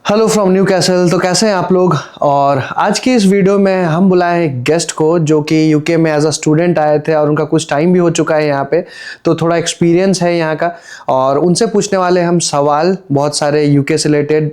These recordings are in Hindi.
Hello from new castle. तो कैसे हैं आप लोग। और आज की इस वीडियो में हम बुलाए हैं गेस्ट को जो कि यूके में एज अ स्टूडेंट आए थे और उनका कुछ टाइम भी हो चुका है यहाँ पे, तो थोड़ा एक्सपीरियंस है यहाँ का और उनसे पूछने वाले हम सवाल बहुत सारे यूके से रिलेटेड,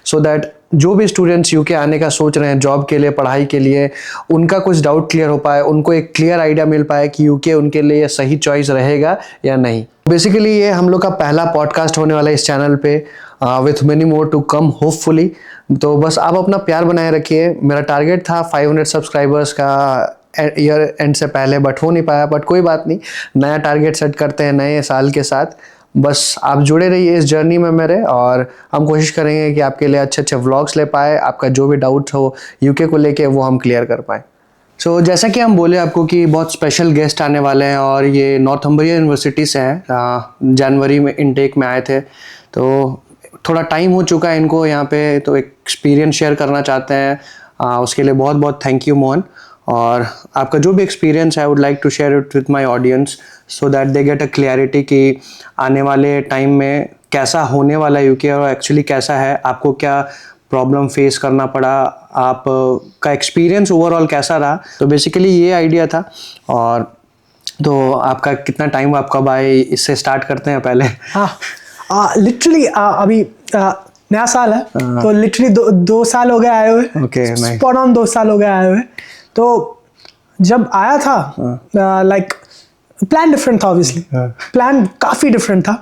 सो दैट जो भी स्टूडेंट्स यूके आने का सोच रहे हैं जॉब के लिए, पढ़ाई के लिए, उनका कुछ डाउट क्लियर हो पाए, उनको एक क्लियर आइडिया मिल पाए कि यूके उनके लिए सही चॉइस रहेगा या नहीं। बेसिकली ये हम लोग का पहला पॉडकास्ट होने वाला है इस चैनल पे, with many more to come hopefully. तो बस आप अपना प्यार बनाए रखिए। मेरा टारगेट था 500 सब्सक्राइबर्स का ईयर एंड से पहले, बट हो नहीं पाया। बट कोई बात नहीं, नया टारगेट सेट करते हैं नए साल के साथ। बस आप जुड़े रहिए इस जर्नी में मेरे, और हम कोशिश करेंगे कि आपके लिए अच्छे अच्छे व्लॉग्स ले पाए, आपका जो भी डाउट हो यूके को लेके वो हम क्लियर कर पाए। सो जैसा कि हम बोले आपको कि बहुत स्पेशल गेस्ट आने वाले हैं और ये नॉर्थम्बरिया यूनिवर्सिटी से हैं। जनवरी में इनटेक में आए थे, तो थोड़ा टाइम हो चुका है इनको यहाँ पे, तो एक्सपीरियंस शेयर करना चाहते हैं। उसके लिए बहुत बहुत थैंक यू मोहन। और आपका जो भी एक्सपीरियंस है I would like to share it with my audience so that they get a clarity कि आने वाले टाइम में कैसा होने वाला है यूके और एक्चुअली कैसा है, आपको क्या प्रॉब्लम फेस करना पड़ा, आप का एक्सपीरियंस ओवरऑल कैसा रहा। तो बेसिकली ये आइडिया था। और तो आपका कितना टाइम, आप कब आए, इससे स्टार्ट करते हैं पहले। हाँ, लिटरली अभी नया साल है तो लिटरली दो साल हो गए आए हुए। ओके, स्पॉट ऑन 2 साल हो गए आए हुए। तो जब आया था लाइक प्लान डिफरेंट था, ऑब्वियसली प्लान काफ़ी डिफरेंट था।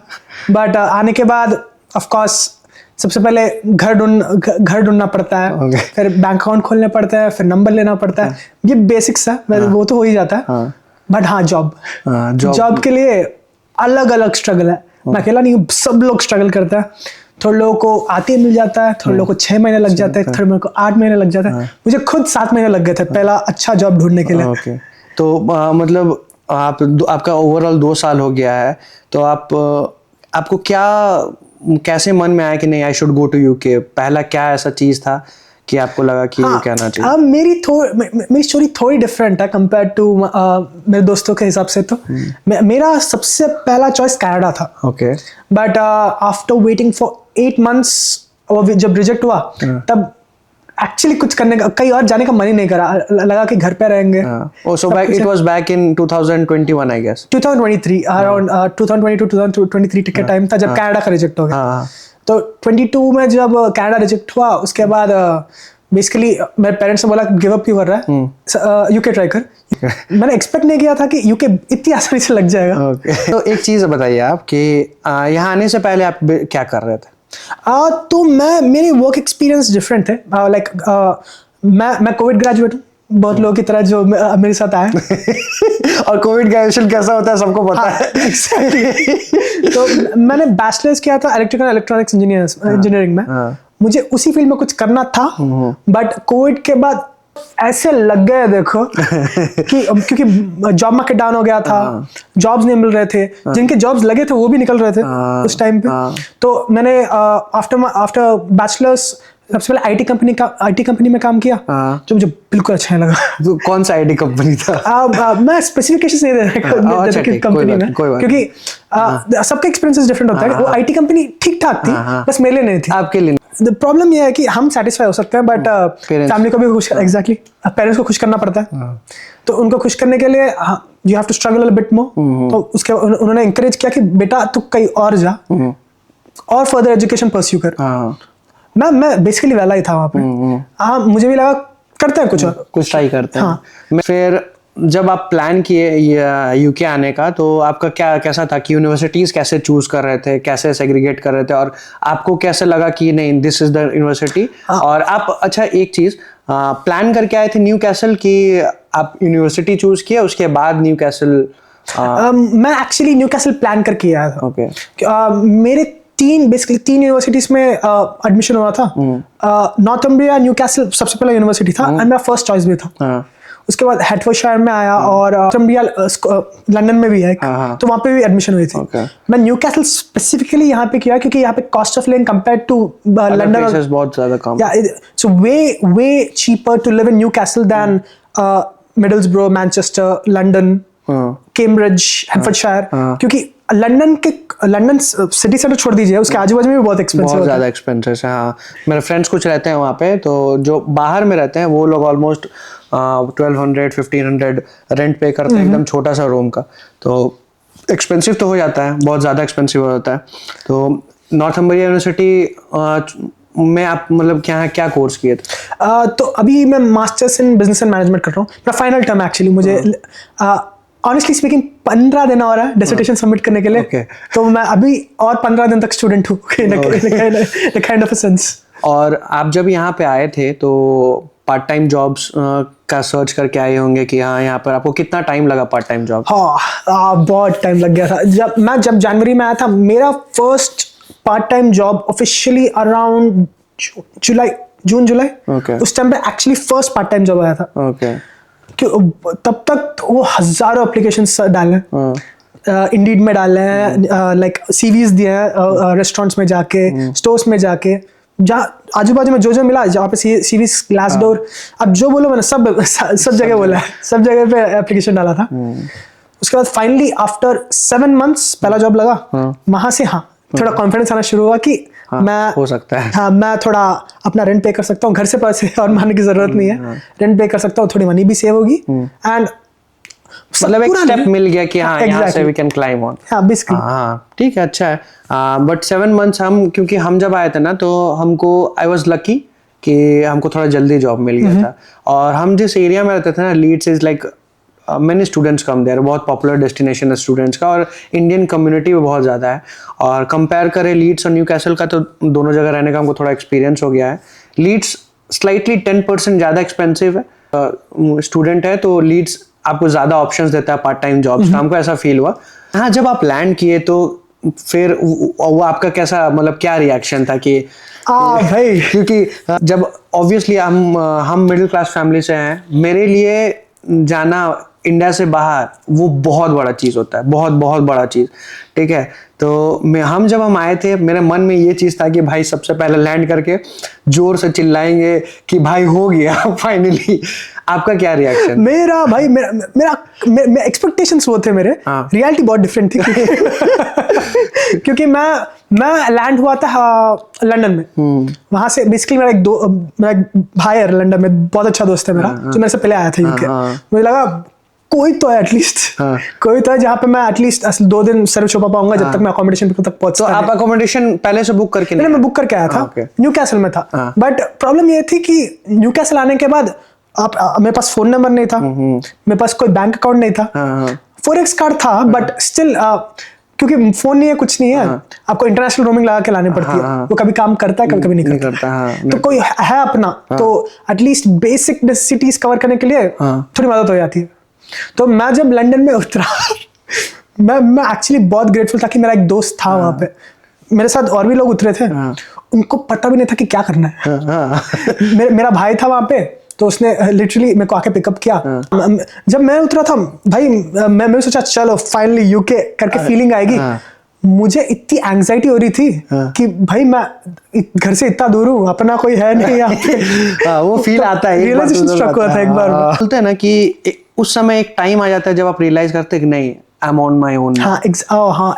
बट आने के बाद ऑफ कोर्स सबसे पहले घर ढूंढना पड़ता है, फिर बैंक अकाउंट खोलने पड़ता है, फिर नंबर लेना पड़ता है। ये बेसिक्स है, वो तो हो ही जाता है। बट हाँ, जॉब के लिए अलग अलग स्ट्रगल है। मैं अकेला नहीं हूँ, सब लोग स्ट्रगल करते हैं। थोड़े लोगों को आते ही मिल जाता है, थोड़े लोगों को 6 महीने लग जाते हैं, थोड़े लोगों को 8 महीने लग जाते हैं। मुझे खुद 7 महीने लग गए थे पहला अच्छा जॉब ढूंढने के लिए। तो मतलब आपका ओवरऑल 2 साल हो गया है, तो आपको कैसे मन में आया कि नहीं I should go to UK? पहला क्या ऐसा चीज था कि आपको लगा कि यूके आना चाहिए? मेरी स्टोरी थोड़ी डिफरेंट है कंपेयर टू मेरे दोस्तों के हिसाब से। तो मेरा सबसे पहला चॉइस कनाडा था। Okay. But after waiting for 8 months जब रिजेक्ट हुआ तब एक्चुअली कुछ करने का, कहीं और जाने का मन ही नहीं करा। लगा कि घर पे रहेंगे। So it was back in 2021 I guess. 2023 around 2022-2023 के टाइम था जब कनाडा का रिजेक्ट हो गया। तो 22 में जब कनाडा रिजेक्ट हुआ उसके बाद बेसिकली मेरे पेरेंट्स ने बोला गिव अप क्यों कर रहा है, यूके ट्राई कर। मैंने एक्सपेक्ट नहीं किया था कि यूके इतनी आसानी से लग जाएगा। तो एक चीज़ बताइए आप कि यहाँ आने से पहले आप क्या कर रहे थे? तो मेरे वर्क एक्सपीरियंस डिफरेंट थे। लाइक मैं कोविड ग्रेजुएट हूँ, बहुत लोगों की तरह जो मेरे साथ आए। और कोविड ग्रेजुएशन कैसा होता है सबको पता है। Exactly. तो मैंने बैचलर्स किया था इलेक्ट्रिकल इलेक्ट्रॉनिक्स इंजीनियरिंग में। मुझे उसी फील्ड में कुछ करना था, बट कोविड के बाद ऐसे लग गए देखो कि क्योंकि जॉब मार्केट डाउन हो गया था, जॉब्स नहीं मिल रहे थे, जिनके जॉब्स लगे थे वो भी निकल रहे थे उस टाइम पे। तो मैंने आफ्टर बैचलर्स सबसे पहले आईटी कंपनी में काम किया, जो मुझे बिल्कुल अच्छा नहीं लगा। तो कौन सा आईटी कंपनी था? मैं स्पेसिफिकेशंस नहीं दे रहा कंपनी में, क्योंकि सबका एक्सपीरियंसेस डिफरेंट होता है। वो आईटी कंपनी ठीक ठाक थी, बस मेरे लिए नहीं थी। आपके लिए प्रॉब्लम ये है कि हम सेटिस्फाई हो सकते हैं, बट फैमिली को भी खुश, एग्जैक्टली पेरेंट्स को खुश करना पड़ता है। तो उनको खुश करने के लिए you have to struggle a bit more. तो उसके उन्होंने इंकरेज किया कि बेटा तू कहीं और जा और फर्दर एजुकेशन परस्यू कर। मैं बेसिकली वाला ही था वहाँ पे। मुझे भी लगा करते हैं कुछ ट्राई करते हैं। फिर जब आप प्लान किए यूके आने का, तो आपका कैसा था कि यूनिवर्सिटीज कैसे चूज कर रहे थे, कैसे सेग्रीगेट कर रहे थे, और आपको कैसे लगा कि नहीं दिस इज द यूनिवर्सिटी? और आप अच्छा एक चीज प्लान करके आए थे न्यू कैसल की आप यूनिवर्सिटी चूज किया उसके बाद न्यू कैसल? मैं एक्चुअली न्यू कैसल प्लान करके आया था। मेरे तीन यूनिवर्सिटीज में एडमिशन हुआ था। नॉर्थम्बरिया न्यू कैसल सबसे पहला यूनिवर्सिटी था और मेरा फर्स्ट चॉइस भी था। उसके बाद हेडफोर्डशायर में आया और नॉर्थम्बरिया लंदन में भी है, तो वहाँ पे भी एडमिशन हुई थी। मैं न्यू कैसल स्पेसिफिकली यहाँ पे किया क्योंकि यहाँ पे cost of living compare to London बहुत ज्यादा कम, so way cheaper to live in Newcastle than Middlesbrough, Manchester, London, Cambridge, Hertfordshire, क्योंकि लंदन सिटी सेंटर छोड़ दीजिए, उसके आजू बाजू में भी बहुत एक्सपेंसिव बहुत होता है। ज़्यादा एक्सपेंसिव है। हाँ, मेरे फ्रेंड्स कुछ रहते हैं वहाँ पे, तो जो बाहर में रहते हैं वो लोग ऑलमोस्ट 1200-1500 रेंट पे करते हैं एकदम छोटा सा रूम का। तो एक्सपेंसिव तो हो जाता है, बहुत ज़्यादा एक्सपेंसिव हो जाता है। तो नॉर्थम्बरिया यूनिवर्सिटी में आप मतलब क्या कोर्स किए थे? तो अभी मैं masters in business and management कर रहा हूँ, मेरा फाइनल टर्म एक्चुअली। मुझे ऑनेस्टली स्पीकिंग 15 दिन और है डिसर्टेशन सबमिट करने के लिए। Okay. तो मैं अभी और 15 दिन तक स्टूडेंट हूँ काइंड ऑफ अ सेंस। और आप जब यहाँ पे आए थे तो पार्ट टाइम जॉब्स का सर्च करके आए होंगे कि हाँ, यहाँ पर आपको कितना टाइम लगा पार्ट टाइम जॉब? हाँ, बहुत टाइम लग गया था। जब जनवरी में आया था, मेरा first part time job officially around June July, Okay. उस टाइम पे actually first part time job आया था। ओके। कि तब तक वो हजारों एप्लीकेशंस डाले हैं, इंडीड में डाले हैं, लाइक सीवीज दिए हैं रेस्टोरेंट्स में जाके, स्टोर्स में जाके, जहाँ आजू बाजू में जो मिला, जहाँ पे सीवीज, ग्लासडोर, अब जो बोलो मैंने सब जगह बोला है, सब जगह पे एप्लीकेशन डाला था। उसके बाद फाइनली आफ्टर 7 months पहला जॉब लगा। वहां से थोड़ा कॉन्फिडेंस आना शुरू हुआ कि मैं हो सकता है। हाँ, मैं थोड़ा अपना रेंट पे कर सकता हूँ, घर से पैसे और मांगने की जरूरत नहीं है, रेंट पे कर सकता हूँ, थोड़ी मनी भी सेव होगी, एंड मतलब एक स्टेप मिल गया कि हाँ, यहाँ से वी कैन क्लाइम ऑन। हाँ, बेसिकली। हाँ, ठीक है, अच्छा है। बट 7 months क्योंकि हम जब आए थे ना, तो हमको आई वॉज लकी कि हमको थोड़ा जल्दी जॉब मिल गया था। और हम जिस एरिया में रहते थे ना, Leeds is like many students come there, बहुत पॉपुलर डेस्टिनेशन है स्टूडेंट्स का, और इंडियन कम्युनिटी भी बहुत ज़्यादा है। और कंपेयर करें लीड्स और न्यू कैसल का, तो दोनों जगह रहने का हमको थोड़ा एक्सपीरियंस हो गया है। लीड्स स्लाइटली 10% ज़्यादा एक्सपेंसिव है। स्टूडेंट है तो लीड्स आपको ज़्यादा ऑप्शंस देता है पार्ट टाइम जॉब्स का, हमको ऐसा फील हुआ। हाँ, जब आप लैंड किए तो फिर वो आपका कैसा, मतलब क्या रिएक्शन था कि भाई, क्योंकि जब ऑब्वियसली हम मिडिल क्लास फैमिली से हैं, मेरे लिए जाना इंडिया से बाहर वो बहुत बड़ा चीज़ होता है, बहुत बहुत बड़ा चीज़, ठीक है। तो जब हम आए थे, मेरे मन में ये चीज़ था कि भाई सबसे पहले लैंड करके जोर से चिल्लाएंगे कि भाई हो गया फाइनली। आपका क्या रिएक्शन? मेरा एक्सपेक्टेशंस वो थे मेरे, रियलिटी बहुत डिफरेंट थी। क्योंकि मैं लैंड हुआ था लंदन में। वहां से बेसिकली मेरा एक भाई है लंदन में, बहुत अच्छा दोस्त है मेरा, जो मेरे से पहले आया था यूके। मुझे लगा कोई तो है एटलीस्ट, कोई तो है जहाँ पे मैं एटलीस्ट 2 दिन सर्व छुपा पाऊंगा जब तक मैं अकोमोडेशन तक पहुंचता। तो आप अकोमोडेशन पहले से बुक करके? नहीं, मैं बुक करके आया था, न्यू कैसल में था। बट प्रॉब्लम ये थी कि न्यू कैसल आने के बाद मेरे पास फोन नंबर नहीं था, मेरे पास कोई बैंक अकाउंट नहीं था, फॉरेक्स कार्ड था, बट स्टिल क्योंकि फोन नहीं है, कुछ नहीं है, आपको इंटरनेशनल रोमिंग लगा के लानी पड़ती है। वो कभी काम करता है, कभी कभी नहीं करता। तो कोई है अपना, तो एटलीस्ट बेसिक नेसेसिटीज कवर करने के लिए थोड़ी मदद हो जाती है। तो मैं जब लंदन में उतरा, मैं एक्चुअली बहुत ग्रेटफुल था कि मेरा एक दोस्त था वहां पे, मेरे साथ और भी लोग उतरे थे, उनको पता भी नहीं था कि क्या करना है। मेरा भाई था वहां पे, तो उसने लिटरली मेरे को आके पिकअप किया। जब मैं उतरा था भाई, मैं सोचा चलो फाइनली यूके करके फीलिंग आएगी। मुझे इतनी एंजाइटी हो रही थी कि भाई मैं घर से इतना दूर हूँ, अपना कोई है नहीं यहाँ पे। वो फील आता है, रियलाइजेशन स्ट्रक हुआ था एक बार। बोलते हैं ना कि उस समय एक टाइम आ जाता है जब आप रियलाइज करते हैं कि नहीं, I am on my own. हाँ,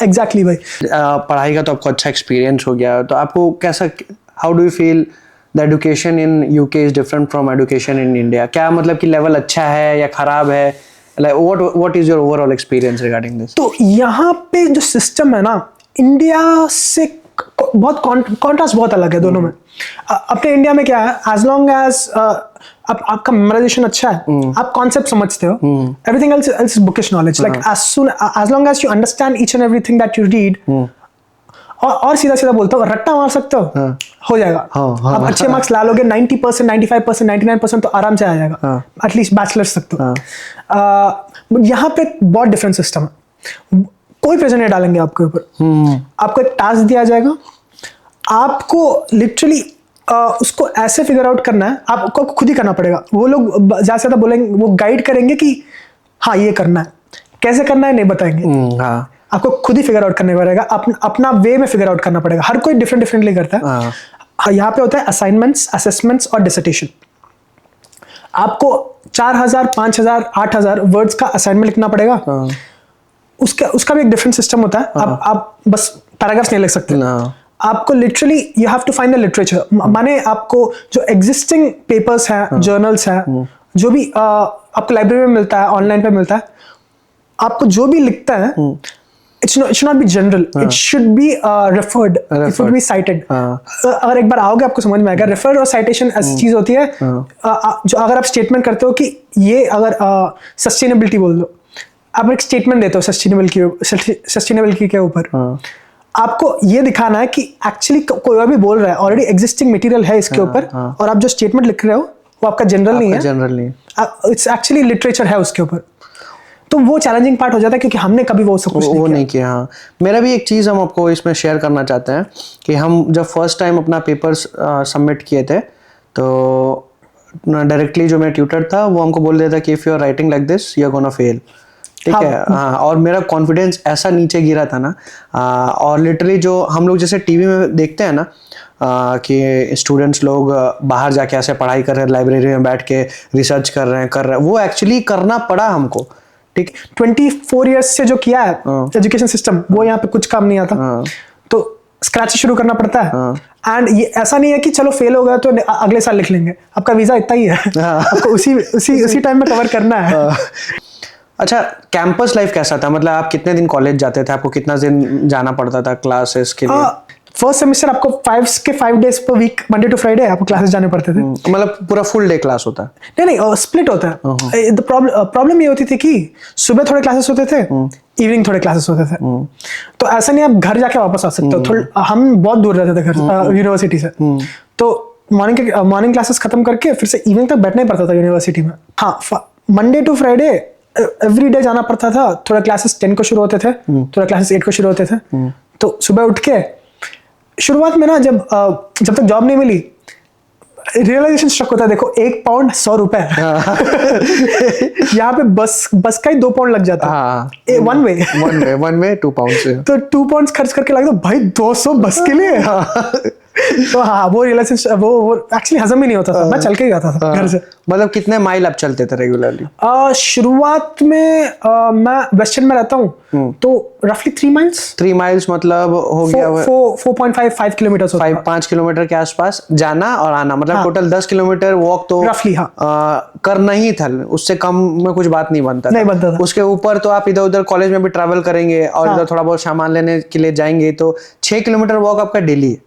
एग्जैक्टली भाई। पढ़ाई का तो आपको अच्छा एक्सपीरियंस हो गया, तो आपको कैसा, how do you feel the education in UK is different from education in India? क्या मतलब कि लेवल अच्छा है या खराब है? What is your overall experience regarding this? तो यहाँ पे जो सिस्टम है ना, इंडिया से बहुत कॉन्ट्रास्ट बहुत अलग है दोनों में। अपने इंडिया में क्या है, एज लॉन्ग एज आपका मेमोराइजेशन अच्छा है, आप कॉन्सेप्ट समझते हो, everything else is bookish knowledge, like as long as you understand each and everything that you read, और सीधा सीधा बोलता हूँ, रट्टा मार सकते हो, हो जाएगा। आप अच्छे मार्क्स ला लोगे, 90%, 95%, 99% तो आराम से आ जाएगा, एटलीस्ट बैचलर्स तक तो। यहाँ पे बहुत डिफरेंट सिस्टम है, कोई प्रेशर नहीं डालेंगे आपके ऊपर। आपको एक टास्क दिया जाएगा, आपको लिटरली उसको ऐसे फिगर आउट करना है, आपको खुद ही करना पड़ेगा। वो लोग ज्यादा से ज्यादा बोलेंगे, वो गाइड करेंगे कि हाँ ये करना है, कैसे करना है नहीं बताएंगे। आपको खुद ही फिगर आउट करने पड़ेगा, अपना वे में फिगर आउट करना पड़ेगा। हर कोई डिफरेंटली करता है। यहाँ पे होता है असाइनमेंट्स, असेसमेंट्स और डिसर्टेशन। आपको 4000, 5000, 8000 वर्ड्स का असाइनमेंट लिखना पड़ेगा, उसका भी एक डिफरेंट सिस्टम होता है. आप बस पैराग्राफ्स नहीं लिख सकते ना. आपको literally you have to find the literature. माने आपको जो एग्जिस्टिंग पेपर्स हैं, जर्नल्स हैं, जो भी आपको लाइब्रेरी में मिलता है, ऑनलाइन पे मिलता है, आपको जो भी लिखता है, it should not be general. It should be referred. It should be cited. अगर एक बार आओगे आपको समझ में आएगा. रेफर और साइटेशन ऐसी चीज होती है जो अगर आप स्टेटमेंट करते हो कि ये अगर सस्टेनेबिलिटी बोल दो, आप एक स्टेटमेंट देते हो सस्टेनेबिलिटी के ऊपर, आपको ये दिखाना है कि एक्चुअली कोई और भी बोल रहा है, ऑलरेडी एग्जिस्टिंग मटेरियल है इसके ऊपर, और आप जो स्टेटमेंट लिख रहे हो वो आपका जनरल नहीं है, जनरल नहीं, इट्स एक्चुअली लिटरेचर है उसके ऊपर. तो वो चैलेंजिंग पार्ट हो जाता है क्योंकि हमने कभी वो सब कुछ नहीं किया. हाँ, मेरा भी एक चीज़ हम आपको इसमें शेयर करना चाहते हैं कि हम जब फर्स्ट टाइम अपना पेपर्स सबमिट किए थे तो डायरेक्टली जो मेरा ट्यूटर था वो हमको बोल देता कि if you are writing like this you are gonna fail. ठीक है. हाँ, और मेरा कॉन्फिडेंस ऐसा नीचे गिरा था ना, और लिटरली जो हम लोग जैसे टीवी में देखते हैं ना कि स्टूडेंट्स लोग बाहर जाके ऐसे पढ़ाई कर रहे हैं, लाइब्रेरी में बैठ के रिसर्च कर रहे हैं, वो एक्चुअली करना पड़ा हमको. ठीक, 24 इयर्स से जो किया है एजुकेशन सिस्टम, वो यहाँ पे कुछ काम नहीं आता. तो स्क्रैच से शुरू करना पड़ता है. एंड ये ऐसा नहीं है कि चलो फेल हो गया तो अगले साल लिख लेंगे. आपका वीजा इतना ही है, आपको उसी टाइम में कवर करना है. अच्छा, कैंपस लाइफ कैसा था? मतलब आप कितने दिन कॉलेज जाते थे? आपको कितना दिन जाना पड़ता था क्लासेस के लिए? फर्स्ट सेमेस्टर आपको 5 डेज पर वीक, मंडे टू फ्राइडे आपको क्लासेस जाने पड़ते थे. मतलब पूरा फुल डे क्लास होता है? नहीं, स्प्लिट होता है. प्रॉब्लम ये होती थी कि सुबह थोड़े क्लासेस होते थे, इवनिंग थोड़े क्लासेस होते थे. तो ऐसा नहीं आप घर जाके वापस आ सकते हो. हम बहुत दूर रहते थे घर यूनिवर्सिटी से, तो मॉर्निंग क्लासेस खत्म करके फिर से इवनिंग तक बैठना ही पड़ता था यूनिवर्सिटी में. हाँ, Monday to Friday every day जाना पड़ता था. थोड़ा क्लासेस 10 को शुरू होते थे, थोड़ा क्लासेस 8 को शुरू होते थे. तो सुबह उठ के शुरुआत में ना जब तक जॉब नहीं मिली, रियलाइजेशन स्ट्रक होता है. देखो, 1 पाउंड 100 रुपए. यहाँ पे बस का ही 2 पाउंड लग जाता है. One way 2 pound. तो 2 पाउंड खर्च करके लग दो भाई 200 बस के लिए. तो हाँ, वो रियलाइजेशन वो एक्चुअली हजम ही नहीं होता था. मैं चल के ही जाता था घर से. मतलब कितने माइल आप चलते थे रेगुलरली? शुरुआत में मैं वेस्टर्न में रहता हूँ, तो रफली 3 माइल्स मतलब हो गया 4.5 किलोमीटर, 5 किलोमीटर के आसपास जाना और आना. मतलब टोटल 10 किलोमीटर वॉक तो रफली करना ही था. उससे कम में कुछ बात नहीं बनता था. उसके ऊपर तो आप इधर उधर कॉलेज में भी ट्रैवल करेंगे और इधर थोड़ा बहुत सामान लेने के लिए जाएंगे, तो 6 किलोमीटर वॉक आपका डेली है.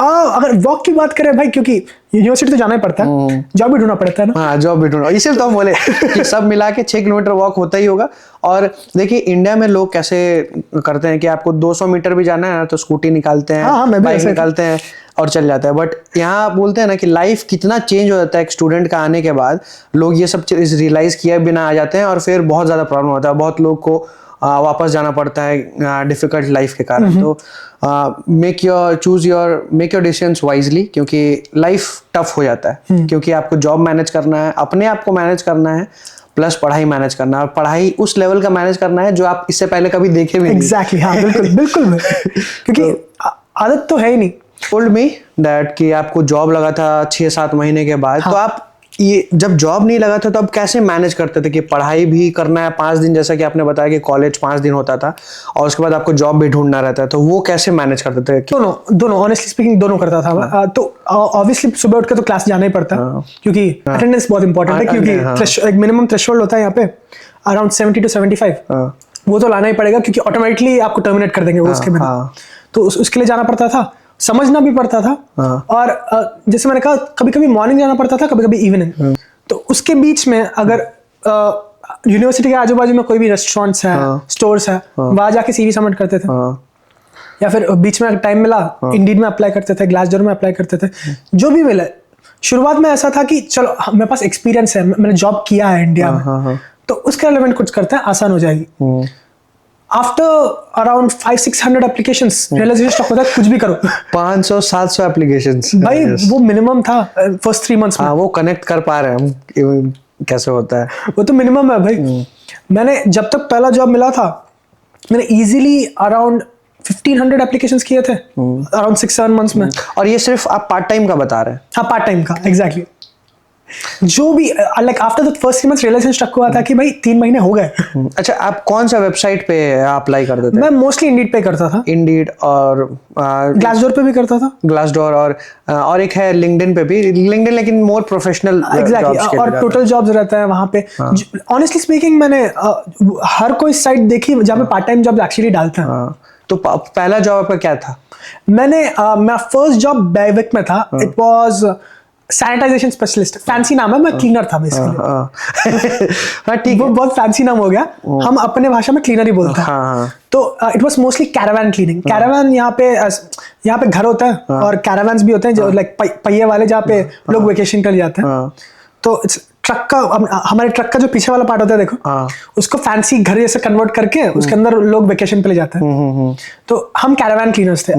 अगर वॉक की बात करें भाई, क्योंकि यूनिवर्सिटी तो जाना ही पड़ता है, जॉब भी ढूंढना पड़ता है ना. हाँ, जॉब भी ढूंढना. इसीलिए तो हम बोले कि सब मिला के 6 किलोमीटर वॉक होता ही होगा. और देखिए इंडिया में लोग कैसे करते हैं कि आपको 200 मीटर भी जाना है ना तो स्कूटी निकालते हैं, बाइक निकालते हैं और चल जाता है. बट यहाँ आप बोलते हैं ना कि लाइफ कितना चेंज हो जाता है एक स्टूडेंट का आने के बाद. लोग ये सब चीज रियलाइज किए बिना आ जाते हैं और फिर बहुत ज्यादा प्रॉब्लम होता है. बहुत लोग को वापस जाना पड़ता है डिफिकल्ट लाइफ के कारण. तो मेक योर डिसीजंस वाइजली, क्योंकि लाइफ टफ हो जाता है. क्योंकि आपको जॉब मैनेज करना है, अपने आप को मैनेज करना है, प्लस पढ़ाई मैनेज करना है. और पढ़ाई उस लेवल का मैनेज करना है जो आप इससे पहले कभी देखे भी नहीं. एग्जैक्टली. हाँ, बिल्कुल क्योंकि आदत तो है ही नहीं. टोल्ड मी दैट कि आपको जॉब लगा था 6-7 महीने के बाद. तो आप ये जब जॉब नहीं लगा था तो अब कैसे मैनेज करते थे कि पढ़ाई भी करना है 5 दिन, जैसा कि आपने बताया कि कॉलेज 5 दिन होता था और उसके बाद आपको जॉब भी ढूंढना रहता है, तो वो कैसे मैनेज करते थे? दोनों ऑनेस्टली स्पीकिंग दोनों करता था. तो ऑब्वियसली सुबह उठ के तो क्लास जाना ही पड़ता है, क्योंकि अटेंडेंस बहुत इंपॉर्टेंट है. क्योंकि एक मिनिमम थ्रेशोल्ड होता है यहाँ पे अराउंड 70 to 75. वो तो लाना ही पड़ेगा क्योंकि ऑटोमेटिकली आपको टर्मिनेट कर देंगे वो उसके बिना. तो उसके लिए जाना पड़ता था, समझना भी पड़ता था. और जैसे मैंने कहा, कभी कभी मॉर्निंग जाना पड़ता था, कभी कभी इवनिंग. तो उसके बीच में अगर यूनिवर्सिटी के आजू बाजू में कोई भी रेस्टोरेंट्स है, स्टोर्स है, वहां जाके सीवी सबमिट करते थे. या फिर बीच में टाइम मिला, इंडीड में अप्लाई करते थे, ग्लासडोर में अप्लाई करते थे, जो भी मिले. शुरुआत में ऐसा था कि चलो मेरे पास एक्सपीरियंस है, मैंने जॉब किया है इंडिया में, तो उसके रिलेवेंट कुछ करते हैं, आसान हो जाएगी. After around 500-600 applications realisation struck होता है कुछ भी करो. 500-700 एप्लीकेशंस भाई, वो मिनिमम था फर्स्ट 3 मंथ्स में. वो कनेक्ट कर पा रहे हैं हम कैसे होता है, वो तो मिनिमम है भाई. मैंने जब तक पहला जॉब मिला था, मैंने इजीली अराउंड 1500 एप्लीकेशंस किए थे अराउंड 6-7 मंथ्स में. और ये सिर्फ आप पार्ट टाइम का बता रहे हैं? हाँ, पार्ट टाइम का. एग्जैक्टली. जो भी like after the first 3 months realisation struck हुआ था कि भाई 3 महीने हो गए। अच्छा, आप कौन सा वेबसाइट पे अप्लाई करते थे? मैं मोस्टली इंडीड पे करता था, इंडीड और ग्लासडोर पे भी करता था। ग्लासडोर और एक है लिंक्डइन पे भी, लिंक्डइन लेकिन मोर प्रोफेशनल एग्जैक्टली, और टोटल जॉब्स रहता है वहां पे। ऑनेस्टली स्पीकिंग मैंने हर कोई साइट देखी जहाँ पे पार्ट टाइम जॉब एक्चुअली डालते हैं। तो पहला जॉब आपका क्या था? मैं फर्स्ट जॉब बैविक में था। It was sanitisation specialist, fancy नाम है, मैं क्लीनर था बेसिकली। हाँ ठीक वो है। बहुत फैंसी नाम हो गया, हम अपने भाषा में क्लीनर ही बोलते हैं। हाँ। तो it was mostly caravan cleaning. Caravan यहाँ पे घर होता है और कैरावान्स भी होते हैं जो लाइक पहिए वाले, जहाँ पे लोग वेकेशन कर जाते हैं। तो ट्रक का, हमारे ट्रक का जो पीछे वाला पार्ट होता है देखो, उसको फैंसी घर जैसे कन्वर्ट करके उसके अंदर लोग वेकेशन पे ले जाते हैं। तो हम कैरावान क्लीनर्स थे,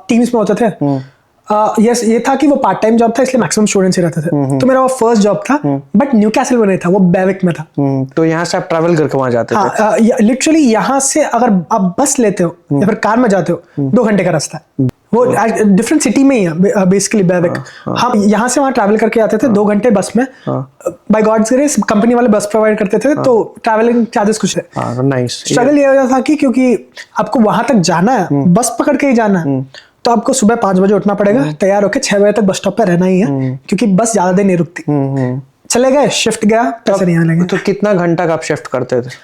टीम्स में होते थे। यस, ये था कि वो पार्ट टाइम जॉब था, इसलिए मैक्सिमम स्टूडेंट्स ही रहते थे। तो मेरा वो फर्स्ट जॉब था, बट न्यू कैसल में नहीं था, वो बैविक में था। तो यहाँ से आप ट्रैवल करके वहां जाते थे? लिटरली यहाँ से अगर आप बस लेते हो या फिर कार में जाते हो, 2 घंटे का रास्ता है। वो डिफरेंट सिटी में ही है बेसिकली बैविक। हम यहाँ से वहाँ ट्रैवल करके आते थे 2 घंटे बस में। बाय गॉड्स ग्रेस कंपनी वाले बस प्रोवाइड करते थे, तो ट्रैवलिंग चार्जेस कुछ है। नाइस। स्ट्रगल ये होता था कि क्योंकि आपको वहां तक जाना है, बस पकड़ के ही जाना है, तो आपको सुबह 5 बजे उठना पड़ेगा, तैयार होकर 6 बजे तक बस स्टॉप पे रहना ही है, क्योंकि बस ज्यादा देर नहीं रुकती। चले गए, शिफ्ट गया, पैसे नहीं आने लगे। तो कितना घंटा का आप शिफ्ट करते थे?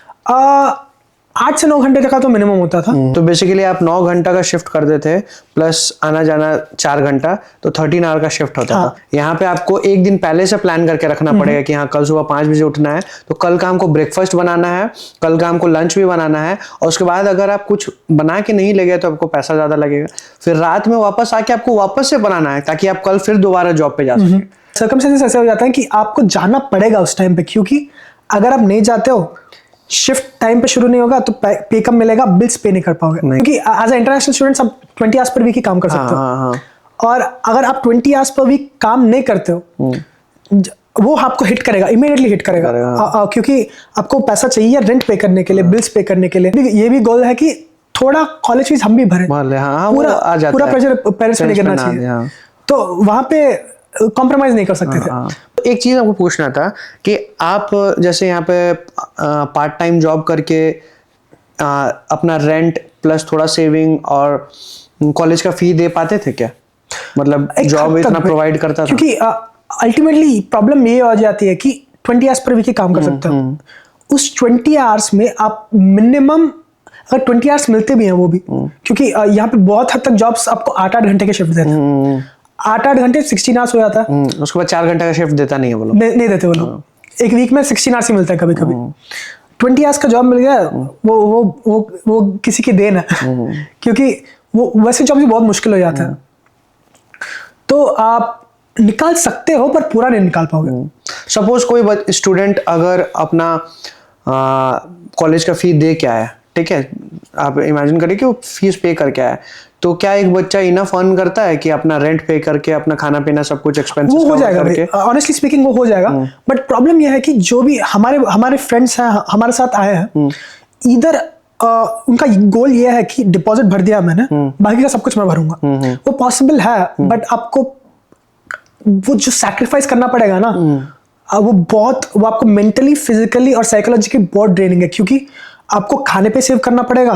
8 से 9 घंटे तक का तो मिनिमम होता था। तो बेसिकली आप 9 घंटा का शिफ्ट करते थे, प्लस आना जाना 4 घंटा, तो 13 आवर का शिफ्ट होता था। यहाँ पे आपको एक दिन पहले से प्लान करके रखना पड़ेगा कि हाँ कल सुबह 5 बजे उठना है, तो कल का हमको ब्रेकफास्ट बनाना है, कल का हमको लंच भी बनाना है, और उसके बाद अगर आप कुछ बना के नहीं ले गए तो आपको पैसा ज्यादा लगेगा। फिर रात में वापस आके आपको वापस से बनाना है, ताकि आप कल फिर दोबारा जॉब पे जा सके। सर्कमस्टेंसेस ऐसे हो जाते हैं कि आपको जाना पड़ेगा उस टाइम पे, क्योंकि अगर आप नहीं जाते हो, शिफ्ट टाइम पे शुरू नहीं होगा, तो पे कम मिलेगा, बिल्स पे नहीं कर पाओगे। क्योंकि एज ए इंटरनेशनल स्टूडेंट्स आप 20 आवर्स पर वीक ही काम कर सकते हो। और अगर आप 20 आवर्स पर वीक काम नहीं करते हो, वो आपको हिट करेगा, इमीडिएटली हिट करेगा। क्योंकि आपको पैसा चाहिए रेंट पे करने के लिए, बिल्स पे करने के लिए। ये भी गोल है कि थोड़ा कॉलेज फीस हम भी भरें, पूरा प्रेशर पेरेंट्स पे नहीं करना चाहिए। तो वहां पे कॉम्प्रोमाइज नहीं कर सकते थे। एक चीज आपको पूछना था कि आप जैसे यहाँ पे पार्ट टाइम जॉब करके अपना रेंट प्लस थोड़ा सेविंग और कॉलेज का फी दे पाते थे क्या? मतलब जॉब इतना प्रोवाइड करता था? क्योंकि अल्टीमेटली प्रॉब्लम ये हो जाती है कि 20 आवर्स पर वीक ही काम कर सकते हो। उस 20 आवर्स में आप मिनिमम, अगर 20 आवर्स मिलते भी हैं वो भी, क्योंकि यहाँ पे बहुत हद तक जॉब्स आपको 8-8 घंटे के शिफ्ट देते हैं। 8-8 घंटे 16 आवर्स हो जाता है। उसके बाद 4 घंटे का शिफ्ट देता नहीं है वो लोग? नहीं देते वो लोग। एक वीक में 16 आवर्स ही मिलता है कभी कभी। 20 आवर्स का जॉब मिल गया, वो किसी की देन है। क्योंकि वो वैसे जॉब भी बहुत मुश्किल हो जाता है। तो आप निकाल सकते हो पर पूरा नहीं निकाल पाओगे। सपोज कोई स्टूडेंट अगर अपना कॉलेज का फी दे के आया, ठीक है, आप इमेजिन करिए कि वो फीस पे करके आया, तो क्या एक बच्चा इनफ अर्न करता है कि अपना रेंट पे करके अपना खाना पीना सब कुछ एक्सपेंसेस वो हो जाएगा? ऑनेस्टली स्पीकिंग वो हो जाएगा, बट प्रॉब्लम यह है कि जो भी हमारे फ्रेंड्स हैं, हमारे साथ आए हैं, इधर उनका गोल ये है कि डिपॉजिट भर दिया मैंने, बाकी का सब कुछ मैं भरूंगा। वो पॉसिबल है, बट आपको वो जो सैक्रिफाइस करना पड़ेगा ना, वो आपको मेंटली, फिजिकली और साइकोलॉजिकली बहुत ड्रेनिंग है। क्योंकि आपको खाने पे सेव करना पड़ेगा,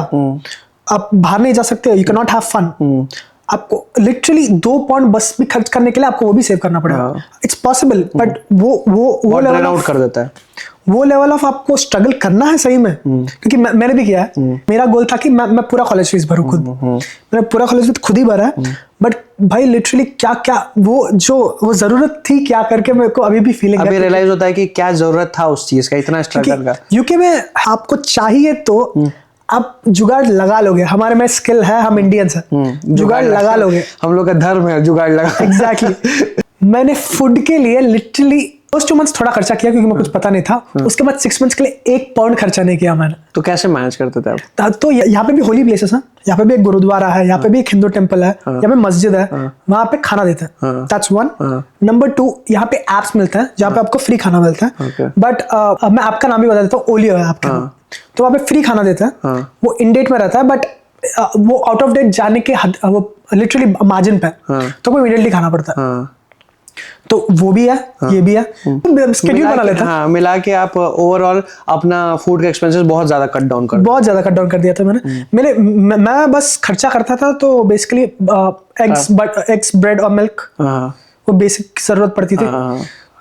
आप बाहर नहीं जा सकते, you can not have fun. आपको लिटरली 2 पाउंड बस भी खर्च करने के लिए आपको वो भी सेव करना पड़ेगा। इट्स पॉसिबल, बट वो लेवल आउट कर देता है। वो लेवल ऑफ आपको स्ट्रगल करना है सही में। क्योंकि मैंने भी किया है। मेरा गोल था कि मैं पूरा कॉलेज फीस भरूं खुद। मैंने पूरा कॉलेज फीस खुद ही भरा है, बट भाई लिटरली क्या वो जरूरत थी क्या करके मेरे को अभी भी फीलिंग है। अभी रियलाइज होता है कि क्या जरूरत था उस चीज का, इतना स्ट्रगल का। यूके में आपको चाहिए तो आप जुगाड़ लगा लोगे। हमारे में स्किल है, हम इंडियंस हैं, जुगाड़ लगा लोगे। हम लोग का धर्म है जुगाड़ लगा। एग्जैक्टली। मैंने फूड के लिए लिटरली फर्स्ट 2 मंथ्स थोड़ा खर्चा किया, क्योंकि मैं कुछ पता नहीं था। उसके बाद 6 मंथ्स के लिए 1 पाउंड खर्चा नहीं किया मैंने। तो कैसे मैनेज करते थे आप? तो यहाँ पे भी होली प्लेसेस हैं, यहाँ पे भी एक गुरुद्वारा है, यहाँ पे भी एक हिंदू टेम्पल है, यहाँ पे मस्जिद है, वहां पे खाना देते हैं। दैट्स 1। नंबर 2, यहाँ पे एप्स मिलते हैं जहाँ पे आपको फ्री खाना मिलता है। बट मैं आपका नाम भी बता देता हूँ, ओलियो है आपका। तो वहाँ पे फ्री खाना देते हैं। वो इन डेट में रहता है, बट वो आउट ऑफ डेट जाने के वो लिटरली मार्जिन पे, तो वो इमीडिएटली खाना पड़ता है। तो वो भी है, ये भी है, स्केड्यूल बना लेता। हाँ, मिला के आप ओवरऑल अपना फूड का एक्सपेंसेस बहुत ज्यादा कट डाउन कर बहुत ज्यादा कट डाउन कर दिया था मैंने। मैं बस खर्चा करता था तो बेसिकली एग्स ब्रेड और मिल्क, वो बेसिक जरूरत पड़ती थी।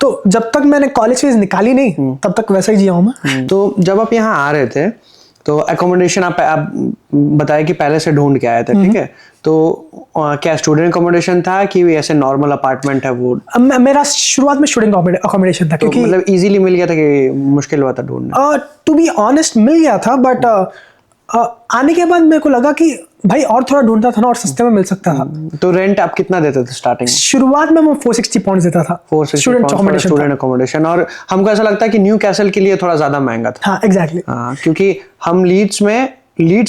तो जब तक मैंने कॉलेज फीस निकाली नहीं तब तक वैसा ही जिया हूँ मैं। तो जब आप यहाँ आ रहे थे तो अकोमोडेशन आप बताया कि पहले से ढूंढ के आए थे, ठीक है? तो क्या स्टूडेंट अकोमोडेशन था कि ऐसे नॉर्मल अपार्टमेंट है वो? मेरा शुरुआत में स्टूडेंट अकोमोडेशन था, क्योंकि मतलब इजीली मिल गया था कि मुश्किल हुआ था ढूंढना? टू बी ऑनेस्ट मिल गया था, बट आने के बाद मेरे को लगा कि भाई और थोड़ा ढूंढता था ना और सस्ते में मिल सकता था। तो रेंट आप कितना देते थे स्टार्टिंग में? शुरुआत में मैं 460 पाउंड देता था, स्टूडेंट अकोमोडेशन। और हमको ऐसा लगता है कि न्यू कैसल के लिए थोड़ा ज्यादा महंगा था। हाँ एग्जैक्टली। क्योंकि हम लीड्स में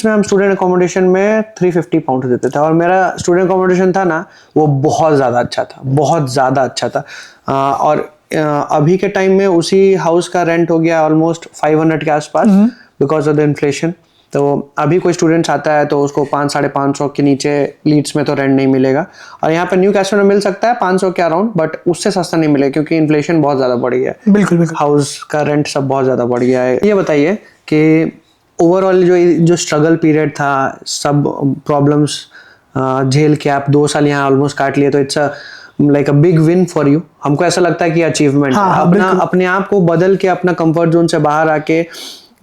हम स्टूडेंट अकोमोडेशन में 350 पाउंड देते थे, और मेरा स्टूडेंट अकोमोडेशन था ना वो बहुत ज़्यादा अच्छा था, बहुत ज़्यादा अच्छा था। और अभी के टाइम में उसी हाउस का रेंट हो गया ऑलमोस्ट 500 के आसपास बिकॉज ऑफ द इन्फ्लेशन। तो अभी कोई स्टूडेंट्स आता है तो उसको 500-550 के नीचे लीड्स में तो रेंट नहीं मिलेगा, और यहाँ पे न्यू कैसल में मिल सकता है 500 के अराउंड, बट उससे सस्ता नहीं मिलेगा क्योंकि इन्फ्लेशन बहुत ज़्यादा बढ़ गया है। बिल्कुल बिल्कुल, हाउस का रेंट सब बहुत ज़्यादा बढ़ गया है। ये बताइए कि ओवरऑल जो स्ट्रगल पीरियड था, सब प्रॉब्लम्स झेल के आप 2 साल यहाँ ऑलमोस्ट काट लिए, तो it's like a big win for you. हमको ऐसा लगता है कि अचीवमेंट है, अपने आप को बदल के अपना कंफर्ट जोन से बाहर आके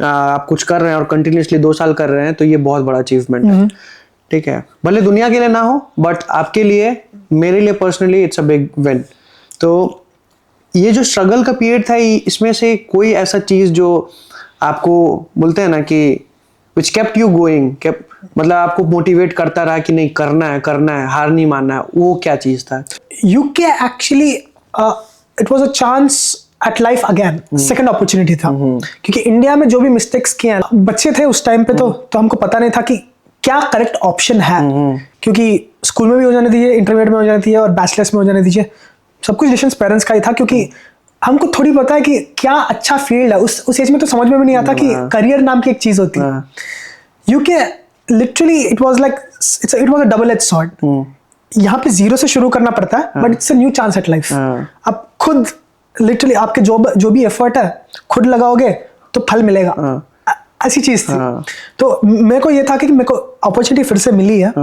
आप कुछ कर रहे हैं और कंटिन्यूसली 2 साल कर रहे हैं, तो ये बहुत बड़ा अचीवमेंट है, ठीक है? भले दुनिया के लिए ना हो, बट आपके लिए, मेरे लिए personally it's a big win. तो ये जो स्ट्रगल का पीरियड था, इसमें से कोई ऐसा चीज जो आपको बोलते हैं ना कि विच केप्ट यू गोइंग, मतलब आपको मोटिवेट करता रहा कि नहीं करना है, हार नहीं मानना है, वो क्या चीज था? UK actually it was a chance at life again, second opportunity था। क्योंकि इंडिया में जो भी मिस्टेक्स किए हैं, बच्चे थे उस टाइम पे, तो हमको पता नहीं था कि क्या करेक्ट ऑप्शन है। क्योंकि स्कूल में भी हो जाने दीजिए, इंटरमीडिएट में हो जाने दीजिए और बैचलर्स में हो जाने दीजिए, सब कुछ डिसीजन पेरेंट्स का ही था। क्योंकि हमको थोड़ी पता है कि क्या अच्छा फील्ड है। उस एज में तो समझ में भी नहीं आता कि करियर नाम की एक चीज होती है। UK literally it was a double edge sword. यहाँ पे जीरो से शुरू करना पड़ता है, but it's a new chance at life. आप खुद लिटरली आपके जो भी एफर्ट है खुद लगाओगे तो फल मिलेगा, ऐसी चीज थी। तो मेरे को ये था कि मेरे को अपॉर्चुनिटी फिर से मिली है,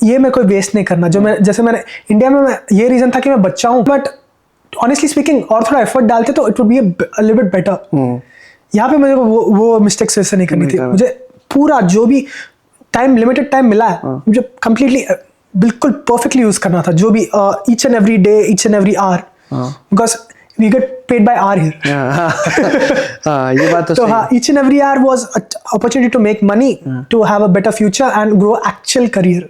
ये मेरे को वेस्ट नहीं करना। जैसे मैंने इंडिया में, ये रीजन था कि मैं बच्चा हूँ, बट ऑनेस्टली स्पीकिंग और थोड़ा एफर्ट डालते तो it would be a little bit better. यहाँ पे मुझे वो मिस्टेक्स वैसे नहीं करनी थी। मुझे पूरा जो भी लिमिटेड टाइम मिला है, मुझे कंप्लीटली बिल्कुल परफेक्टली यूज करना था। जो भी each and every day, each and every hour, because we get paid by hour here. ये बात तो हाँ, each and every hour was opportunity to make money, to have a better future and grow actual career.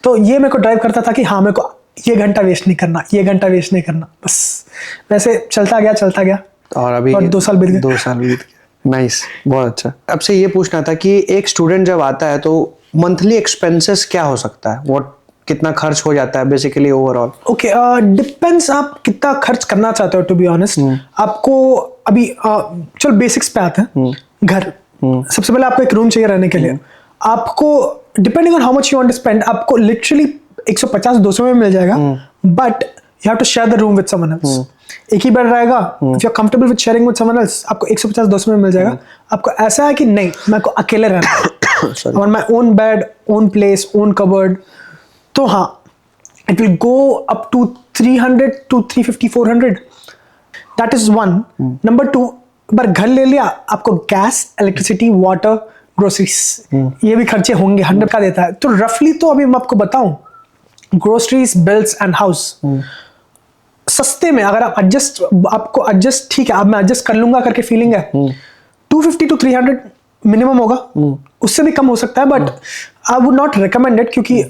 तो ये मेरे को ड्राइव करता था कि हाँ, मेरे को ये घंटा वेस्ट नहीं करना, ये घंटा वेस्ट नहीं करना। बस वैसे चलता गया और अभी 2 साल बीत गए। 2 साल बीत गए, नाइस, बहुत अच्छा। अब से ये पूछना था कि एक स्टूडेंट जब आता है तो मंथली एक्सपेंसेस क्या हो सकता है, कितना खर्च हो जाता है बेसिकली ओवरऑल? ओके, डिपेंड्स आप कितना खर्च करना चाहते हो। टू बी ऑनेस्ट, आपको अभी चलो बेसिक्स पे आते हैं। घर, सबसे पहले आपको एक रूम चाहिए रहने के लिए। आपको depending on how much you want to spend, आपको लिटरली 150-200 में मिल जाएगा, but you have to share the room with someone else. एक ही बेड रहेगा, if you are comfortable with sharing with someone else, आपको 150-200 में मिल जाएगा। आपको ऐसा है कि नहीं, मेरे को अकेले रहना और my own bed, own place, own cupboard, तो हाँ, it will go up to 300 to 350-400। That is one. Number 2, बार घर ले लिया, आपको गैस, इलेक्ट्रिसिटी, वाटर, ग्रोसरीज, ये भी खर्चे होंगे। 100 का देता है, तो रफली तो अभी मैं आपको बताऊं, ग्रोसरीज, बिल्स एंड हाउस सस्ते में, अगर आपको एडजस्ट, ठीक है अब मैं एडजस्ट कर लूंगा करके फीलिंग है, 250 to 300 मिनिमम होगा। उससे भी कम हो सकता है, but I would not recommend it, क्योंकि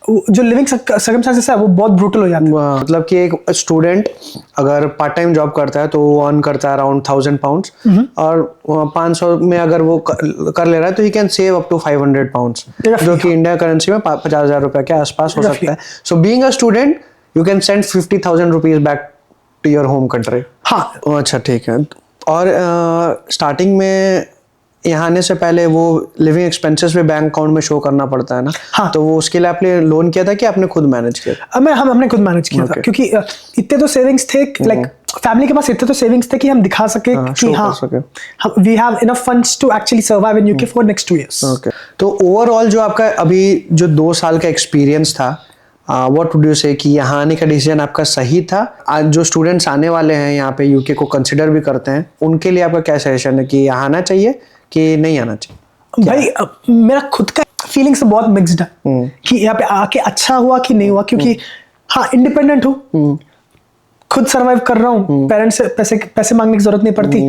जो लिविंग सर्कमस्टेंसेस है वो बहुत ब्रूटल हो जाता है। मतलब कि एक स्टूडेंट अगर पार्ट टाइम जॉब करता है तो वो अर्न करता है अराउंड 1000 पाउंड्स, और 500 में अगर वो कर ले रहा है तो he can save up to 500 pounds, जो कि इंडिया करेंसी में 50,000 रुपए के आसपास हो सकता है। So being a student you can send 50,000 rupees back to your home country. हाँ, अच्छा, ठीक है। और स्टार्टिंग में यहाँ आने से पहले वो लिविंग एक्सपेंसेस पे बैंक अकाउंट में शो करना पड़ता है ना? हाँ। तो वो उसके लिए आपने लोन किया था कि आपने खुद मैनेज किया था? हमने खुद मैनेज किया था, क्योंकि इतने तो सेविंग्स थे, लाइक फैमिली के पास इतने तो सेविंग्स थे कि हम दिखा सके कि हाँ we have enough funds to actually survive in UK for next 2 years. Okay, तो ओवरऑल जो आपका अभी जो 2 साल का एक्सपीरियंस था, व्हाट वुड यू से कि यहाँ आने का डिसीजन आपका सही था? आज जो स्टूडेंट्स आने वाले हैं यहाँ पे यूके को कंसिडर भी करते हैं, उनके लिए आपका क्या सजेशन है कि यहाँ आना चाहिए कि नहीं आना चाहिए? भाई मेरा खुद का फीलिंग्स बहुत मिक्स्ड है कि यहाँ पे आके अच्छा हुआ कि नहीं हुआ, क्योंकि हाँ इंडिपेंडेंट हूँ, खुद सर्वाइव कर रहा हूँ, पेरेंट्स से पैसे मांगने की जरूरत नहीं पड़ती,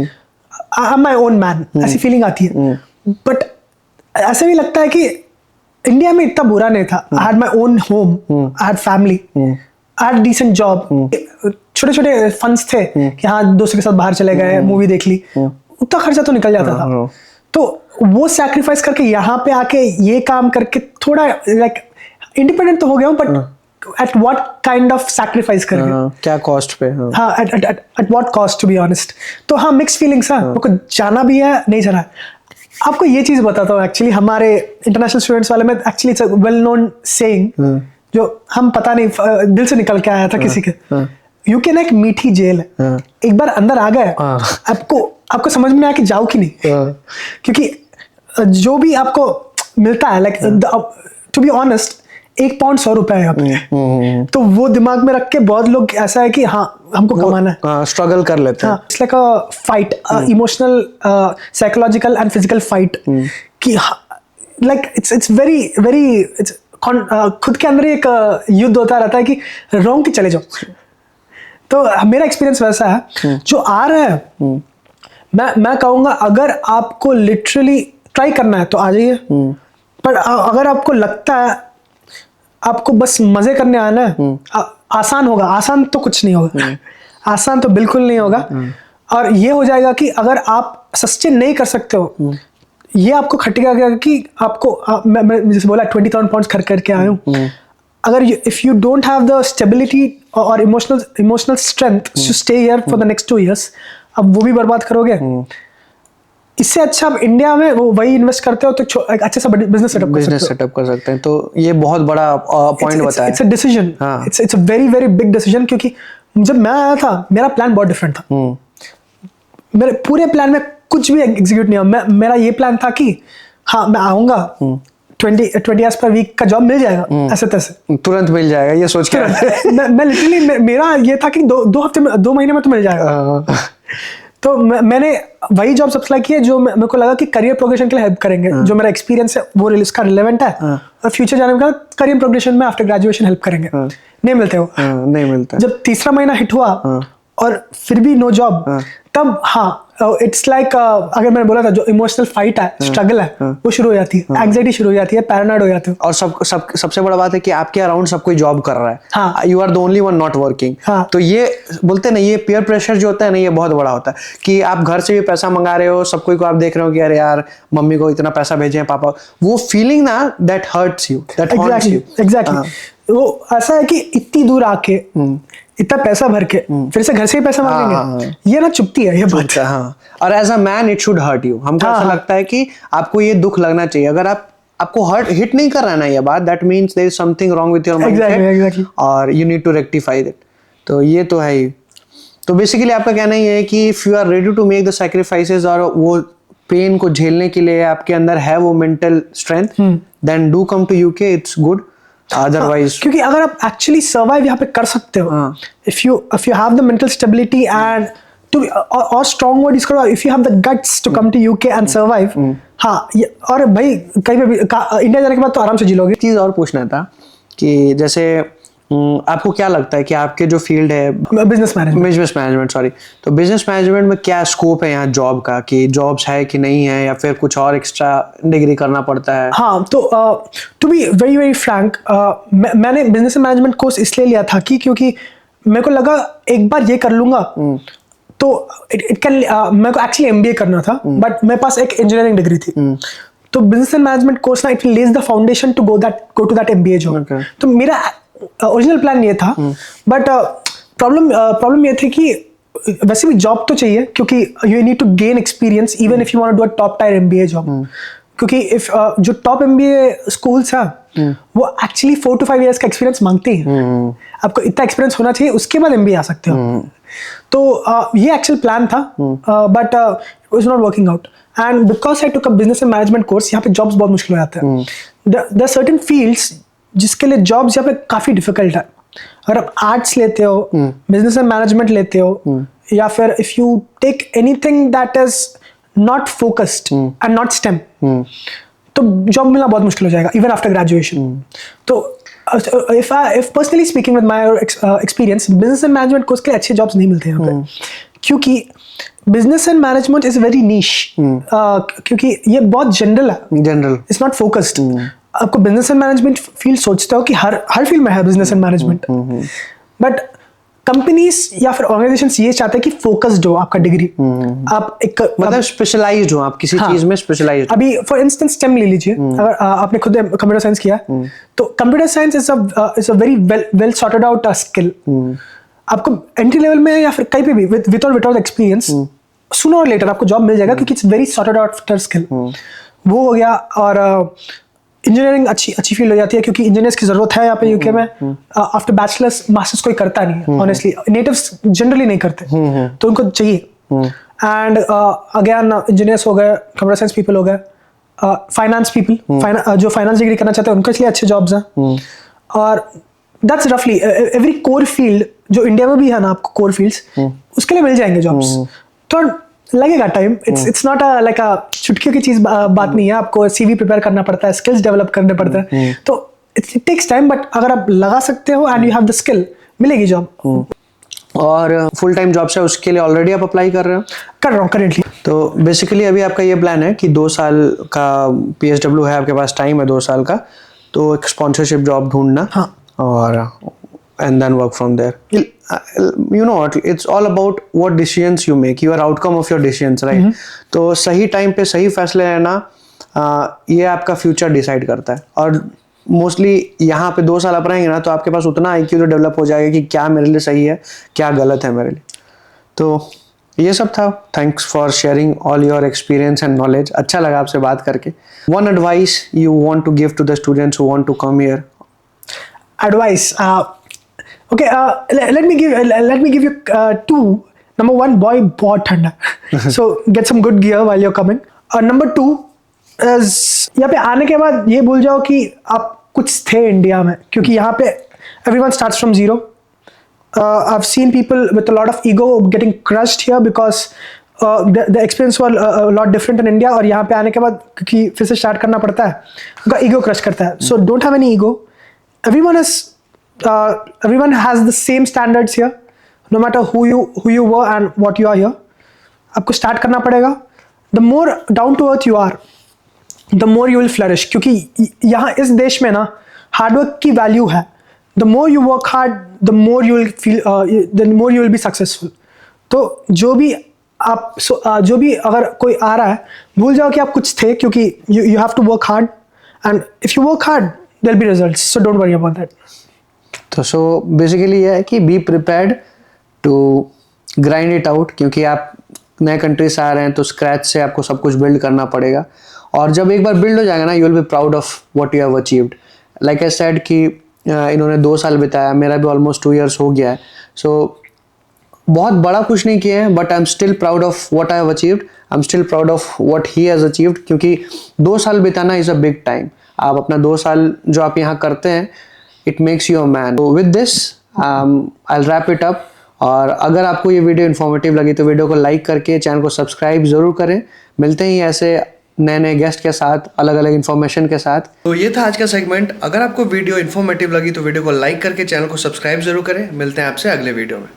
I am my own man, ऐसी फीलिंग आती है। बट ऐसा भी लगता है कि इंडिया में इतना बुरा नहीं था। I had my own home, I had family, I had decent job, छोटे छोटे फंड्स थे कि हाँ दोस्तों के साथ बाहर चले गए, मूवी देख ली, उतना खर्चा तो निकल जाता था। तो वो सैक्रिफाइस करके यहाँ पे आके ये काम करके थोड़ा लाइक इंडिपेंडेंट तो हो गया हूँ, but at what kind of sacrifice करके, क्या कॉस्ट पे? हाँ at what cost to be honest. तो हाँ मिक्स फीलिंग्स है, मुझको जाना भी है, नहीं जाना है। आपको ये चीज बताता हूँ, एक्चुअली हमारे इंटरनेशनल स्टूडेंट्स वाले में actually it's a well known saying जो हम पता नहीं दिल से निकल के आया था किसी के। यूके ना एक मीठी जेल है, एक बार अंदर आ गए आपको समझ में आया कि जाओ कि नहीं, क्योंकि जो भी आपको मिलता है like to be honest 1 pound 100 रुपए है यहाँ पे। तो वो दिमाग में रख के बहुत लोग ऐसा है कि हाँ हमको कमाना है, स्ट्रगल कर लेते हैं। It's like a fight, emotional, psychological and physical fight, कि लाइक इट्स वेरी वेरी खुद के अंदर एक युद्ध होता रहता है कि रोंग के चले जाओ। तो मेरा एक्सपीरियंस वैसा है। जो आ रहा है मैं कहूँगा अगर आपको लिटरली ट्राई करना है तो आ जाइए, पर अगर आपको लगता है आपको बस मजे करने आना है, आसान होगा, आसान तो कुछ नहीं होगा, आसान तो बिल्कुल नहीं होगा। और ये हो जाएगा कि अगर आप सस्टेन नहीं कर सकते हो, ये आपको खटेगा कि आपको मैं जैसे बोला 20,000 पाउंड खर्च करके आया हूँ, अगर if you don't have the stability और emotional strength to stay here for the next 2 years, अब वो भी बर्बाद करोगे। इससे अच्छा आप इंडिया में वो वही इन्वेस्ट करते हो तो एक अच्छे सा बिजनेस सेटअप कर सकते हैं। तो ये बहुत बड़ा पॉइंट बताया। It's a decision, it's a very very big decision, क्योंकि जब मैं आया था मेरा प्लान बहुत डिफरेंट था। मेरे पूरे प्लान में कुछ भी एग्जीक्यूट नहीं हुआ। मेरा ये प्लान था कि हाँ मैं आऊंगा, 20 hours per week का जॉब मिल जाएगा, ऐसे तैसे तुरंत मिल जाएगा ये सोच के मैं लिटरली मेरा ये था कि 2 महीने में तो मिल जाएगा। तो मैंने वही जॉब अप्लाई किए जो मेरे को लगा कि करियर प्रोग्रेशन के लिए हेल्प करेंगे, जो मेरा एक्सपीरियंस है वो इसका रिलेवेंट है, और फ्यूचर जाने का करियर प्रोग्रेशन में आफ्टर ग्रेजुएशन हेल्प करेंगे। नहीं मिलते हो, नहीं मिलता। जब तीसरा महीना हिट हुआ और फिर भी नो जॉब, तब हाँ इट्स लाइक अगर मैंने बोला था जो इमोशनल फाइट है, स्ट्रगल है, वो शुरू हो जाती है, एंग्जाइटी शुरू हो जाती है, पैरानॉइड हो जाते हो। और सबसे बड़ा बात है कि आपके अराउंड सब कोई जॉब कर रहा है, हाँ, you are the only one not working. हाँ, तो ये बोलते ना, ये पीयर प्रेशर जो होता है ना, ये बहुत बड़ा होता है कि आप घर से भी पैसा मंगा रहे हो, सब कोई को आप देख रहे हो कि अरे यार मम्मी को इतना पैसा भेजे हैं पापा, वो फीलिंग ना that hurts you, that haunts you. Exactly वो ऐसा है कि इतनी दूर आके इतना पैसा भर के फिर से घर से ही पैसा मांगेंगे, ये ना चुपती है ये बात। हाँ, और as a man it should hurt you. हमको ऐसा लगता है कि आपको ये दुख लगना चाहिए। अगर आपको हिट नहीं कर रहा है ना ये बात, that means there is something wrong with your mindset और you need to rectify that. तो ये तो है ही। तो बेसिकली आपका कहना ही है कि if you are ready to make the sacrifices और वो पेन को झेलने के लिए आपके अंदर है वो mental strength, then do come to UK, it's good. Otherwise क्योंकि अगर आप एक्चुअली सर्वाइव यहाँ पे कर सकते हो, if you have the mental stability and to और स्ट्रॉन्ग वर्ड इसको, if you have the guts to come to UK and survive, हाँ, और भाई कहीं पे भी इंडिया जाने के बाद तो आराम से जी लोगे। चीज और पूछना था कि जैसे आपको क्या लगता है कि आपके जो फील्ड है बिजनेस मैनेजमेंट सॉरी, तो बिजनेस मैनेजमेंट में क्या स्कोप है यहाँ जॉब का, कि जॉब्स है कि नहीं है, या फिर कुछ और एक्स्ट्रा डिग्री करना पड़ता है? हाँ, तो to be very very frank, मैंने बिजनेस मैनेजमेंट कोर्स इसलिए लिया था कि क्योंकि मेरे को लगा एक बार ये कर लूंगा तो इट कैन, मेरे को एक्चुअली MBA करना था, बट मेरे पास एक इंजीनियरिंग डिग्री थी। तो बिजनेस मैनेजमेंट कोर्स ना it will lays the foundation to go to that MBA job. तो मेरा ओरिजिनल प्लान ये था, बट प्रॉब्लम ये थी कि वैसे भी जॉब तो चाहिए, क्योंकि you need to gain experience even if you want to do a top tier MBA job. क्योंकि इफ जो टॉप एमबीए स्कूल्स है वो एक्चुअली 4 to 5 years का एक्सपीरियंस मांगते हैं। आपको इतना एक्सपीरियंस होना चाहिए, उसके बाद एमबीए आ सकते हो। तो ये एक्चुअल प्लान था, but it was not working out, and because I took a business and management course, यहाँ पे जॉब्स बहुत मुश्किल हो जाते हैं। देयर आर सर्टेन फील्ड्स जिसके लिए जॉब्स यहाँ पे काफी डिफिकल्ट है। अगर आप आर्ट्स लेते हो, बिजनेस एंड मैनेजमेंट लेते हो, या फिर if you take anything that is not focused and not STEM, तो जॉब मिलना बहुत मुश्किल हो जाएगा इवन आफ्टर ग्रेजुएशन। तो if personally speaking with my experience, business and management course के लिए अच्छे जॉब्स नहीं मिलते यहाँ पे, क्योंकि business and management is very niche, क्योंकि ये बहुत जनरल है, जनरल, इट्स नॉट फोकस्ड। आपको बिजनेस एंड मैनेजमेंट फील्ड सोचते हो कि हर फील्ड में है business and management, but companies या फिर ऑर्गेनाइजेशंस ये चाहते हैं कि फोकस्ड हो आपका डिग्री, आप एक मतलब स्पेशलाइज्ड हो, आप किसी चीज में स्पेशलाइज्ड। अभी फॉर इंस्टेंस स्टेम ले लीजिए, अगर आपने खुद कंप्यूटर साइंस किया, तो computer science is a very well sorted out skill. आपको एंट्री लेवल में या फिर कहीं पे भी विद और विदाउट एक्सपीरियंस सूनर और लेटर आपको जॉब मिल जाएगा, क्योंकि it's very sorted out skill. वो हो गया। और इंजीनियरिंग अच्छी फील्ड हो जाती है, क्योंकि इंजीनियर्स की जरूरत है यहाँ पे यूके में। आफ्टर बैचलर्स मास्टर्स कोई करता नहीं है, ऑनेस्टली नेटिव्स जनरली नहीं करते, तो उनको चाहिए। एंड अगेन इंजीनियर्स हो गए, कंप्यूटर साइंस पीपल हो गए, फाइनेंस पीपल जो फाइनेंस डिग्री करना चाहते हैं उनके लिए अच्छे जॉब्स हैं। और दैट्स रफली एवरी कोर फील्ड जो इंडिया में भी है ना, आपको कोर फील्ड्स उसके लिए मिल जाएंगे जॉब्स। तो लगेगा टाइम, इट्स नॉट लाइक अ चुटकियों की चीज बात नहीं है। आपको सीवी प्रिपेयर करना पड़ता है, स्किल्स डेवलप करने पड़ते हैं, तो इट टेक्स टाइम, बट अगर आप लगा सकते हो and you have the skill, मिलेगी जॉब। और फुल टाइम जॉब से उसके लिए ऑलरेडी आप अप्लाई कर रहे हो? कर रहा हूँ करेंटली। तो बेसिकली अभी आपका ये प्लान है कि 2 साल का PSW है आपके पास, टाइम है 2 साल का, तो एक स्पॉन्सरशिप जॉब ढूंढना। हाँ। और and then work from there. You know what, it's all about what decisions you make, your outcome of your decisions, right? तो सही टाइम पे सही फैसले लेना, ये आपका फ्यूचर डिसाइड करता है। और मोस्टली यहाँ पे 2 साल आप रहेंगे ना, तो आपके पास उतना IQ तो डेवलप हो जाएगा कि क्या मेरे लिए सही है, क्या गलत है मेरे लिए। तो ये सब था। Thanks for sharing all your experience and knowledge. अच्छा लगा आपसे बात करके। One advice you want to give to the students who want to come here? Advice, okay, let me give you 2. Number 1, boy बहुत ठंडा, so get some good gear while you're coming. Number 2 is यहाँ पे आने के बाद ये भूल जाओ कि आप कुछ थे इंडिया में, क्योंकि यहाँ पे everyone starts from zero. I've seen people with a lot of ego getting crushed here because the experience was a lot different in India, और यहाँ पे आने के बाद क्योंकि फिर से स्टार्ट करना पड़ता है, उनका ईगो क्रश करता है। So don't have any ego. Everyone has the same standards here, no matter who you were and what you are here. आपको स्टार्ट करना पड़ेगा। The more down to earth you are, the more you will flourish, क्योंकि यहाँ इस देश में ना हार्डवर्क की वैल्यू है। The more you work hard, the more you will feel, the more you will be successful. तो जो भी अगर कोई आ रहा है, भूल जाओ कि आप कुछ थे, क्योंकि you have to work hard, and if you work hard there'll be results, so don't worry about that. तो सो बेसिकली ये है कि be prepared to grind it out, क्योंकि आप नए कंट्री से आ रहे हैं तो स्क्रैच से आपको सब कुछ बिल्ड करना पड़ेगा। और जब एक बार बिल्ड हो जाएगा ना, you will be proud of what you have achieved. Like I said कि इन्होंने 2 साल बिताया, मेरा भी ऑलमोस्ट 2 years हो गया है। सो बहुत बड़ा कुछ नहीं किया है, but I am still proud of what I have achieved, I am still proud of what he has achieved, क्योंकि 2 साल बिताना इज अ बिग टाइम। आप अपना 2 साल जो आप यहाँ करते हैं, it makes you a man. तो with this I will wrap it up. और अगर आपको ये वीडियो इन्फॉर्मेटिव लगी तो वीडियो को लाइक करके चैनल को सब्सक्राइब जरूर करें। मिलते हैं ऐसे नए गेस्ट के साथ, अलग अलग इन्फॉर्मेशन के साथ। तो ये था आज का सेगमेंट। अगर आपको वीडियो इन्फॉर्मेटिव लगी तो वीडियो को लाइक करके चैनल को सब्सक्राइब जरूर करें। मिलते हैं आपसे अगले वीडियो में।